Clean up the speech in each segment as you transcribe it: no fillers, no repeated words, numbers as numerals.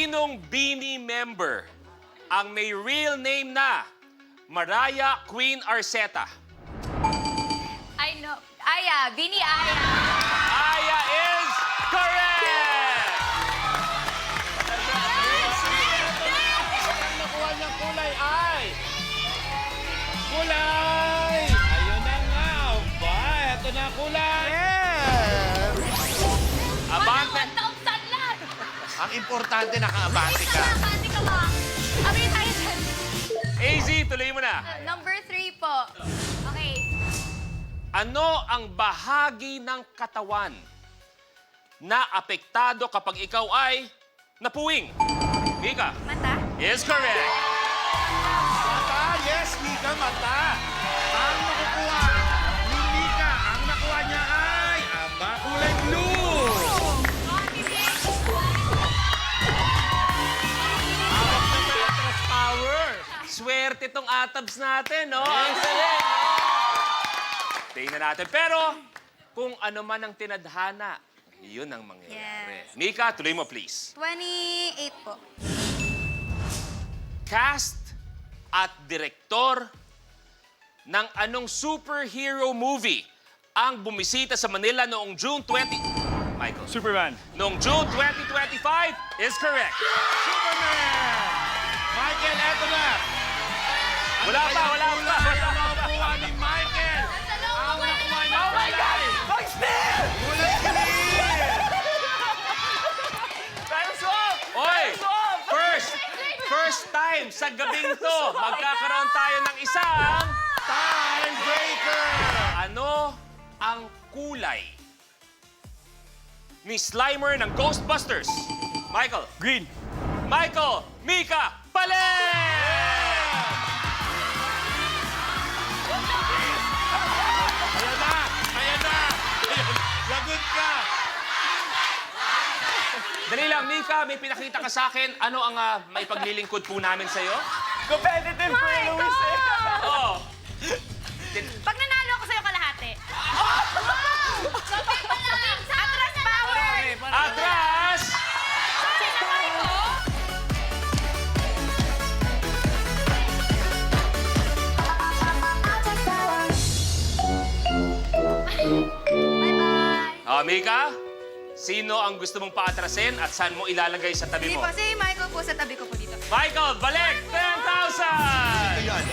Sinong Beanie member ang may real name na Mariah Queen Arceta? I know. Aya. Bini Aya. Aya is correct! Ang nakuha niyang kulay ay... Kulay! Ayun na nga. Aba, eto na kulay. Abante! 1,000 lang. Ang importante, nakaabante ka. Nakakati ka ba? Okay, tayo dyan. AZ, tuloy mo na. Number 3 po. Okay. Ano ang bahagi ng katawan na apektado kapag ikaw ay napuwing? Mika Mata? is correct. Mata, yes, Mika, mata. Ang nakukuha ni Mika, ang nakuha niya ay, aba, kulay blue. Hawak na mattress power. Swerte tong atabs natin, no? Ang galing, no? Tingnan natin. Pero, kung ano man ang tinadhana, yun ang mangyayari. Yes. Mika, tuloy mo, please. 28 po. Cast at direktor ng anong superhero movie ang bumisita sa Manila noong June 20... Michael. Superman. Noong June 2025 is correct. Superman. Michael, eto na. Wala pa. Ang nakuha ni Michael. Ang nakuha niya. Oh my God! Kulay green. Oy! First time sa gabing to, magkakaroon tayo ng isang... Time breaker. Ano ang kulay ni Slimer ng Ghostbusters? Michael. Green. Michael. Mika. Pale! Ayan na. Ayan. Lagot ka. Dali lang, Mika, may pinakita ka sa akin. Ano ang maipaglilingkod po namin sa'yo? Competitive po yung Luis eh. Oo. Pag nanalo ako sa'yo kalahati. Atras power! Atras! Sinakay ko? Bye-bye! Mika, sino ang gusto mong paatrasin at saan mo ilalagay sa tabi Hindi mo? po, si Michael po sa tabi ko po dito. Michael, balik! 10,000! Ayan.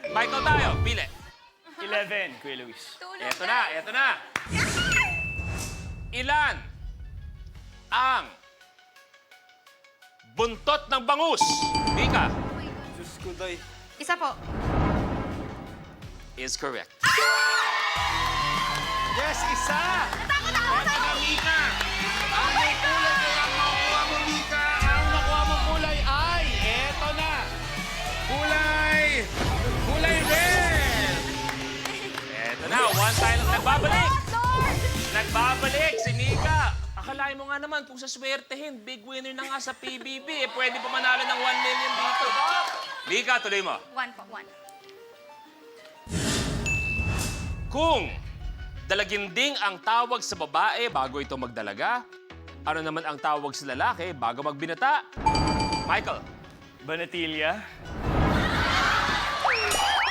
Michael tayo, pili. 11, Kuya Luis. Tulog Eto na. Ilan ang buntot ng bangus? Mika Diyos ko, day. Isa po. is correct. Yes, isa. Natakot ako Eto na, Mika. Ang may kulay kaya ang makukuha mo, Mika. Ang nakuha mo kulay ay, eto na. Kulay red. Eto na, one time. Nagbabalik! Lord! Nagbabalik si Mika. Akalain mo nga naman kung sa swertehin, big winner na nga sa PBB. Pwede pa manalo ng 1 million dito. Mika, tuloy mo. 1 po, 1. Kung dalaginding ang tawag sa babae bago ito magdalaga, ano naman ang tawag sa lalaki bago magbinata? Michael. Banatilia.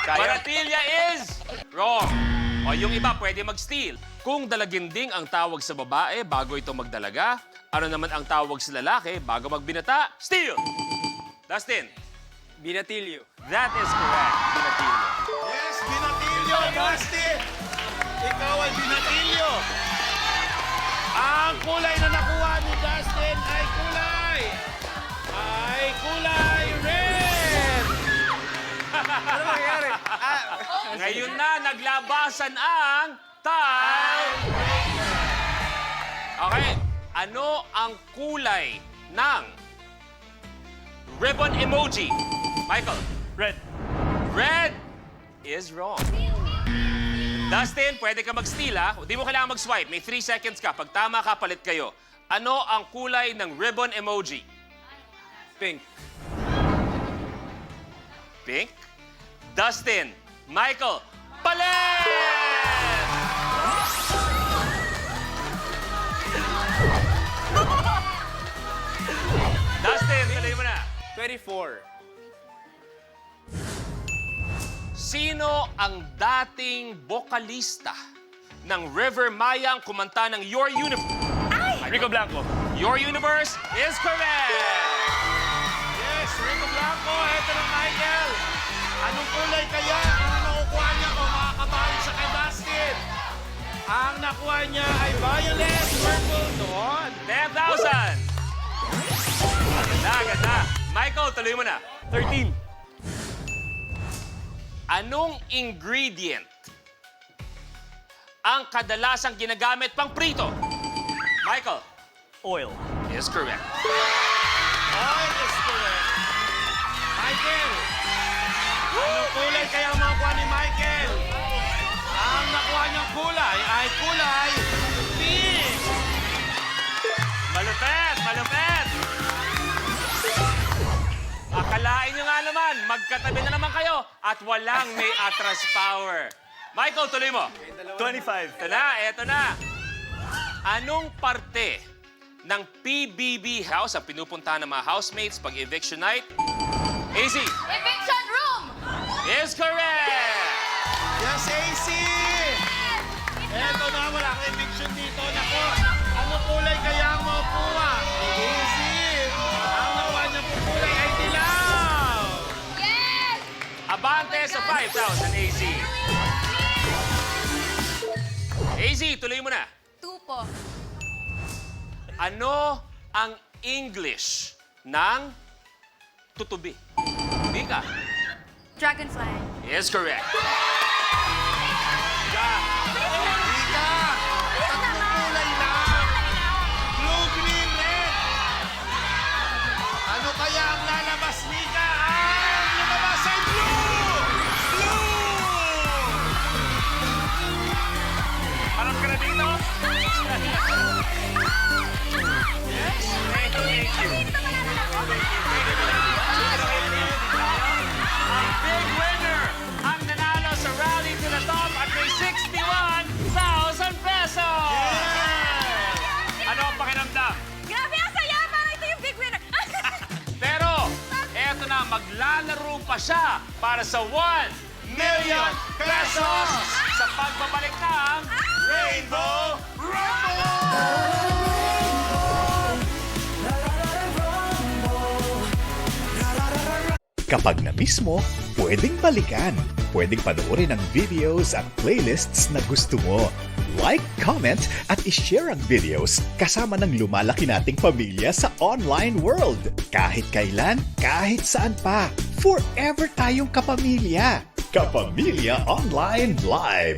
Baratilia is wrong. O yung iba pwede mag-steal. Kung dalaginding ang tawag sa babae bago ito magdalaga, ano naman ang tawag sa lalaki bago magbinata? Steal! Dustin. Binatilyo. That is correct. Binatilyo. Yes, binatilyo, Dusty. Ikaw ay binatilyo. Ang kulay na nakuha ni Dustin ay kulay red. Ano mangyayari? Ngayon na, naglabasan ang time. Okay, ano ang kulay ng ribbon emoji? Michael. Red. Red is wrong. Dustin, pwede ka mag-steal, ha? Hindi mo kailangan mag-swipe. May 3 seconds ka. Pag tama ka, palit kayo. Ano ang kulay ng ribbon emoji? Pink. Pink? Dustin, Michael, palit! 24. Sino ang dating bokalista ng River Maya ang kumanta ng Your Universe? Rico Blanco. Your Universe is correct! Yes, Rico Blanco. Ito na, Michael. Anong kulay kaya ang nakukuha niya kung makakabalik siya kay Dustin? Ang nakuha niya ay violet, purple, doon. 10,000! Ganda. Michael, tuloy mo na. 13. Anong ingredient ang kadalasang ginagamit pang prito? Michael. Oil. Is correct. Oil is correct. Michael. Anong kulay kaya ang makukuha ni Michael? Ang nakuha niyang kulay ay kulay pink. Malupet! Akalain nyo nga naman, magkatabi na naman kayo at walang may atras power. Michael, tuloy mo. 25. Eto na. Anong parte ng PBB house ang pinupuntahan ng mga housemates pag eviction night? AC. Eviction room! Is correct! Yes, AC! Eto na, wala kang eviction dito. Nako, anong kulay kaya ang makukuha? AC! Ang nakuha niya po kulay ay dilaw! Yes! Abante sa 5,000, AC. AC, tuloy mo na. 2 po. Ano ang English ng tutubi? Mika. Dragonfly. Is correct. Mika! Tatlong kulay lang! Blue, green, red! Ano kaya ang lalabas, Mika? Ang lumabas ay blue! Blue! Harap ka na dito. Yes. Thank you. Ang big winner, ang nanalo sa Rally to the Top at may 61,000 pesos! Ano ang pakiramdam? Grabe, ang saya! Parang ito yung big winner. Pero, eto na, maglalaro pa siya para sa 1 million pesos sa pagbabalik ng Rainbow Kapag na-miss mo, pwedeng balikan. Pwedeng panoorin ang videos at playlists na gusto mo. Like, comment, at ishare ang videos kasama ng lumalaki nating pamilya sa online world. Kahit kailan, kahit saan pa. Forever tayong kapamilya. Kapamilya Online Live.